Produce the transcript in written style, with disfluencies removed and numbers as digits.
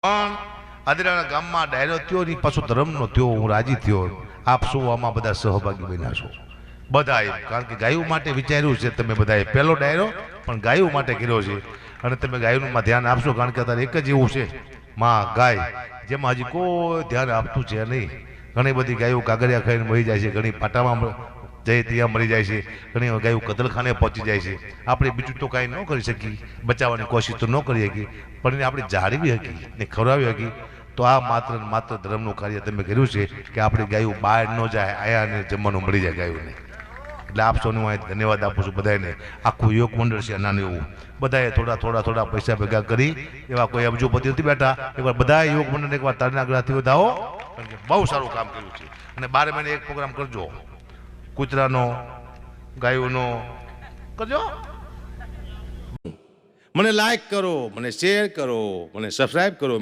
પણ આદરાના ગામમાં ડાયરો થયો ને પાછો ધર્મનો થયો, હું રાજી થયો. આપ સૌ આમાં બધા સહભાગી બન્યા છો બધાએ, કારણ કે ગાયું માટે વિચાર્યું છે તમે બધાએ. પહેલો ડાયરો પણ ગાયું માટે કર્યો છે અને તમે ગાયુંમાં ધ્યાન આપશો, કારણ કે અત્યારે એક જ એવું છે માં ગાય, જેમાં હજી કોઈ ધ્યાન આપતું છે નહીં. ઘણી બધી ગાયો કાગરિયા ખાઈને મરી જાય છે, ઘણી પાટામાં જઈ ત્યાં મરી જાય છે, ઘણી ગાયો કતલખાને પહોંચી જાય છે. આપણે બીજું તો કાંઈ ન કરી શકીએ, બચાવવાની કોશિશ તો ન કરી શકીએ, પણ એને આપણે જાળવી શકીએ ને ખવડાવી શકીએ. તો આ માત્ર ને માત્ર ધર્મનું કાર્ય તમે કર્યું છે કે આપણી ગાયું બહાર ન જાય, આયાને જમવાનું મળી જાય ગાયોને. એટલે આપ સૌને હું ધન્યવાદ આપું છું બધાને. આખું યોગ મંડળ છે નાનું એવું, બધાએ થોડા પૈસા ભેગા કરી, એવા કોઈ અબજોપતિ નથી બેઠા, એકવાર બધા યોગ મંડળને એકવાર તારના આગ્રહથી વધાવો, કારણ કે બહુ સારું કામ કર્યું છે. અને 12 મહિને એક પ્રોગ્રામ કરજો, કૂતરાનો, ગાયોનો કરજો. મને લાઈક કરો, મને શેર કરો, મને સબસ્ક્રાઈબ કરો.